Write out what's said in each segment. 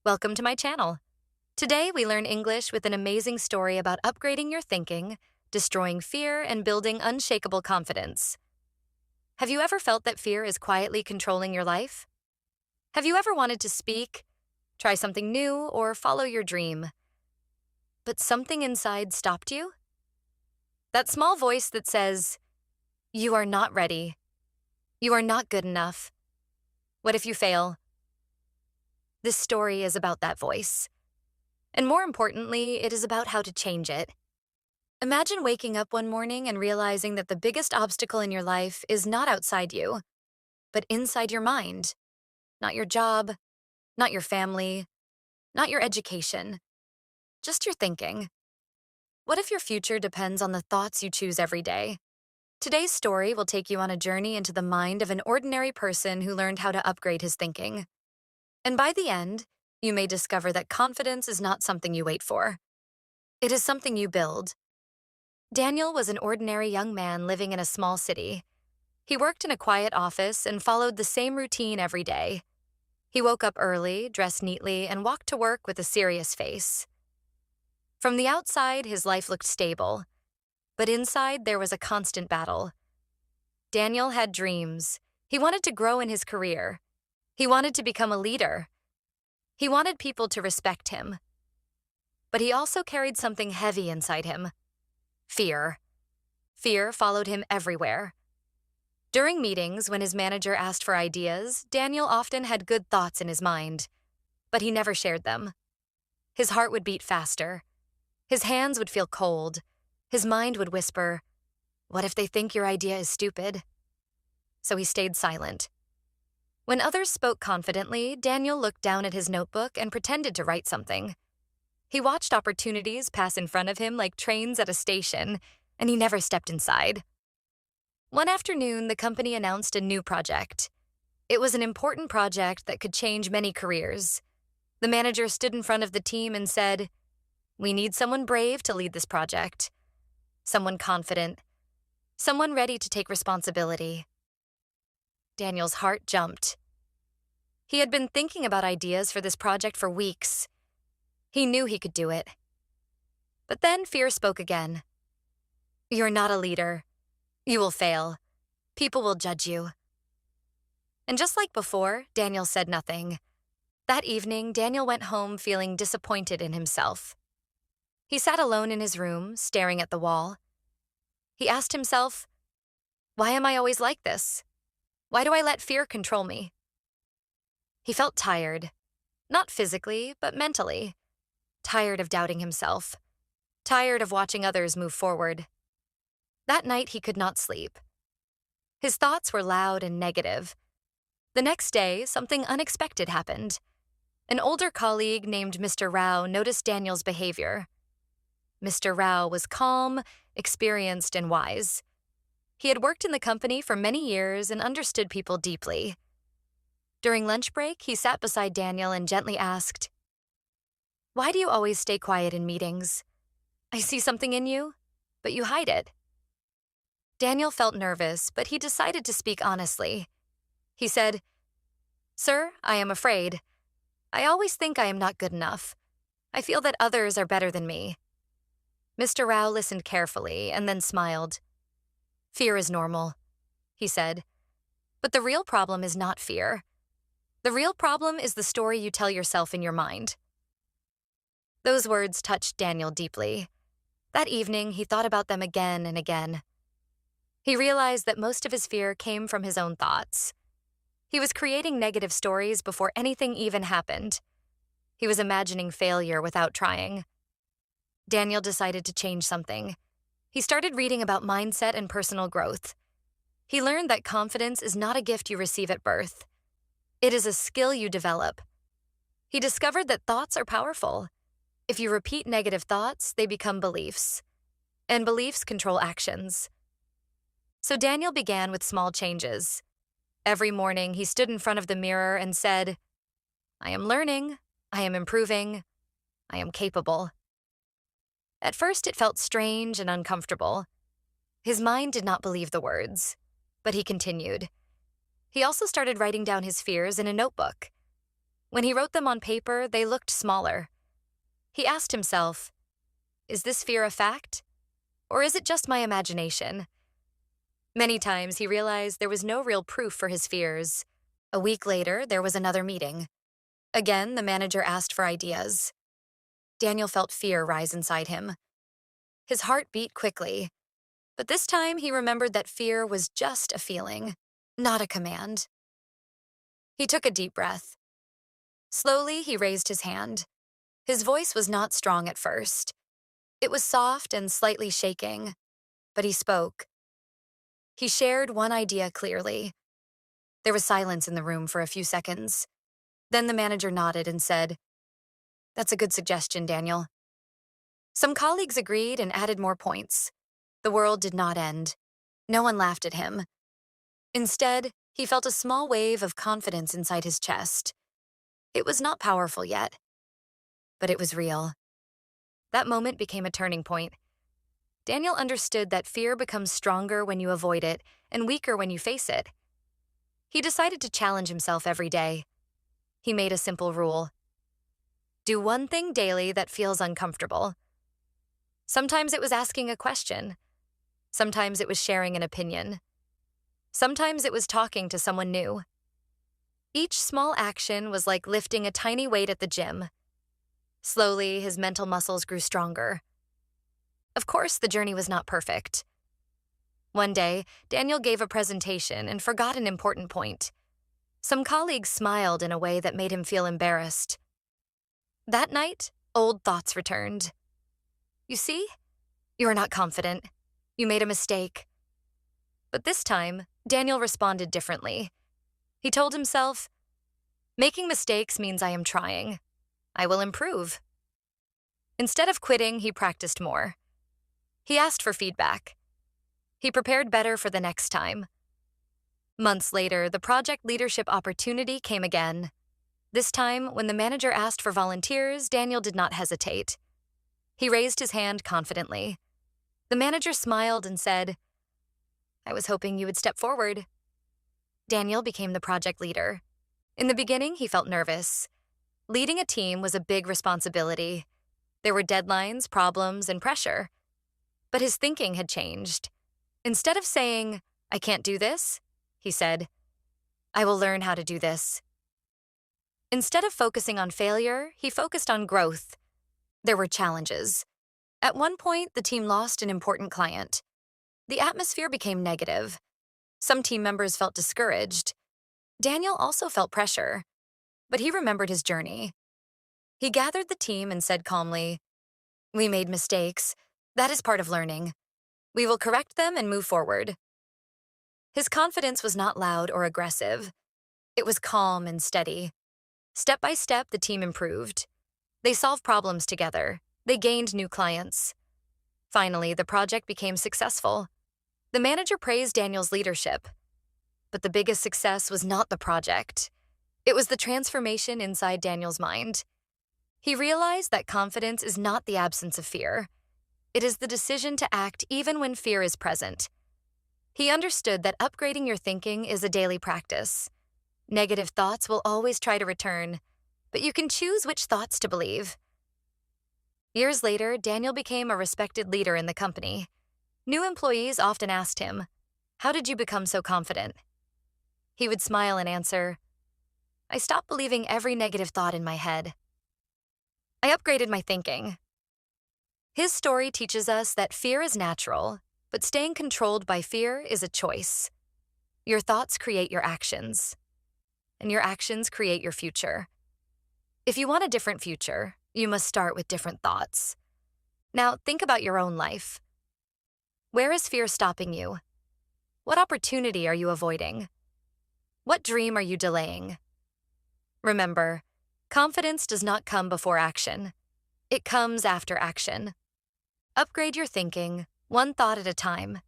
Welcome to my channel. Today we learn English with an amazing story about upgrading your thinking, destroying fear, and building unshakable confidence. Have you ever felt that fear is quietly controlling your life? Have you ever wanted to speak, try something new, or follow your dream, but something inside stopped you? That small voice that says, "You are not ready. You are not good enough. What if you fail?" This story is about that voice. And more importantly, it is about how to change it. Imagine waking up one morning and realizing that the biggest obstacle in your life is not outside you, but inside your mind. Not your job, not your family, not your education, just your thinking. What if your future depends on the thoughts you choose every day? Today's story will take you on a journey into the mind of an ordinary person who learned how to upgrade his thinking. And by the end, you may discover that confidence is not something you wait for. It is something you build. Daniel was an ordinary young man living in a small city. He worked in a quiet office and followed the same routine every day. He woke up early, dressed neatly, and walked to work with a serious face. From the outside, his life looked stable, but inside there was a constant battle. Daniel had dreams. He wanted to grow in his career. He wanted to become a leader. He wanted people to respect him. But he also carried something heavy inside him. Fear. Fear followed him everywhere. During meetings, when his manager asked for ideas, Daniel often had good thoughts in his mind, but he never shared them. His heart would beat faster. His hands would feel cold. His mind would whisper, "What if they think your idea is stupid?" So he stayed silent. When others spoke confidently, Daniel looked down at his notebook and pretended to write something. He watched opportunities pass in front of him like trains at a station, and he never stepped inside. One afternoon, the company announced a new project. It was an important project that could change many careers. The manager stood in front of the team and said, "We need someone brave to lead this project. Someone confident. Someone ready to take responsibility." Daniel's heart jumped. He had been thinking about ideas for this project for weeks. He knew he could do it. But then fear spoke again. "You're not a leader. You will fail. People will judge you." And just like before, Daniel said nothing. That evening, Daniel went home feeling disappointed in himself. He sat alone in his room, staring at the wall. He asked himself, "Why am I always like this? Why do I let fear control me?" He felt tired, not physically, but mentally. Tired of doubting himself. Tired of watching others move forward. That night, he could not sleep. His thoughts were loud and negative. The next day, something unexpected happened. An older colleague named Mr. Rao noticed Daniel's behavior. Mr. Rao was calm, experienced, and wise. He had worked in the company for many years and understood people deeply. During lunch break, he sat beside Daniel and gently asked, "Why do you always stay quiet in meetings? I see something in you, but you hide it." Daniel felt nervous, but he decided to speak honestly. He said, "Sir, I am afraid. I always think I am not good enough. I feel that others are better than me." Mr. Rao listened carefully and then smiled. "Fear is normal," he said. "But the real problem is not fear. The real problem is the story you tell yourself in your mind." Those words touched Daniel deeply. That evening, he thought about them again and again. He realized that most of his fear came from his own thoughts. He was creating negative stories before anything even happened. He was imagining failure without trying. Daniel decided to change something. He started reading about mindset and personal growth. He learned that confidence is not a gift you receive at birth. It is a skill you develop. He discovered that thoughts are powerful. If you repeat negative thoughts, they become beliefs. And beliefs control actions. So Daniel began with small changes. Every morning, he stood in front of the mirror and said, "I am learning, I am improving, I am capable." At first, it felt strange and uncomfortable. His mind did not believe the words, but he continued. He also started writing down his fears in a notebook. When he wrote them on paper, they looked smaller. He asked himself, is this fear a fact? Or is it just my imagination? Many times he realized there was no real proof for his fears. A week later, there was another meeting. Again, the manager asked for ideas. Daniel felt fear rise inside him. His heart beat quickly, but this time he remembered that fear was just a feeling, not a command. He took a deep breath. Slowly, he raised his hand. His voice was not strong at first. It was soft and slightly shaking, but he spoke. He shared one idea clearly. There was silence in the room for a few seconds. Then the manager nodded and said, "That's a good suggestion, Daniel." Some colleagues agreed and added more points. The world did not end. No one laughed at him. Instead, he felt a small wave of confidence inside his chest. It was not powerful yet, but it was real. That moment became a turning point. Daniel understood that fear becomes stronger when you avoid it and weaker when you face it. He decided to challenge himself every day. He made a simple rule. Do one thing daily that feels uncomfortable. Sometimes it was asking a question. Sometimes it was sharing an opinion. Sometimes it was talking to someone new. Each small action was like lifting a tiny weight at the gym. Slowly, his mental muscles grew stronger. Of course, the journey was not perfect. One day, Daniel gave a presentation and forgot an important point. Some colleagues smiled in a way that made him feel embarrassed. That night, old thoughts returned. You see, you are not confident. You made a mistake. But this time, Daniel responded differently. He told himself, making mistakes means I am trying. I will improve. Instead of quitting, he practiced more. He asked for feedback. He prepared better for the next time. Months later, the project leadership opportunity came again. This time, when the manager asked for volunteers, Daniel did not hesitate. He raised his hand confidently. The manager smiled and said, "I was hoping you would step forward." Daniel became the project leader. In the beginning, he felt nervous. Leading a team was a big responsibility. There were deadlines, problems, and pressure. But his thinking had changed. Instead of saying, "I can't do this," he said, "I will learn how to do this." Instead of focusing on failure, he focused on growth. There were challenges. At one point, the team lost an important client. The atmosphere became negative. Some team members felt discouraged. Daniel also felt pressure, but he remembered his journey. He gathered the team and said calmly, "We made mistakes. That is part of learning. We will correct them and move forward." His confidence was not loud or aggressive. It was calm and steady. Step by step, the team improved. They solved problems together. They gained new clients. Finally, the project became successful. The manager praised Daniel's leadership. But the biggest success was not the project. It was the transformation inside Daniel's mind. He realized that confidence is not the absence of fear. It is the decision to act even when fear is present. He understood that upgrading your thinking is a daily practice. Negative thoughts will always try to return, but you can choose which thoughts to believe. Years later, Daniel became a respected leader in the company. New employees often asked him, "How did you become so confident?" He would smile and answer, "I stopped believing every negative thought in my head. I upgraded my thinking." His story teaches us that fear is natural, but staying controlled by fear is a choice. Your thoughts create your actions, and your actions create your future. If you want a different future, you must start with different thoughts. Now, think about your own life. Where is fear stopping you? What opportunity are you avoiding? What dream are you delaying? Remember, confidence does not come before action. It comes after action. Upgrade your thinking, one thought at a time.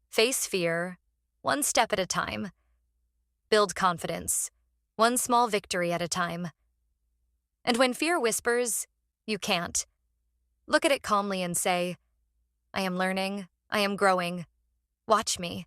Face fear, one step at a time. Build confidence, one small victory at a time. And when fear whispers, "You can't," look at it calmly and say, "I am learning, I am growing. Watch me."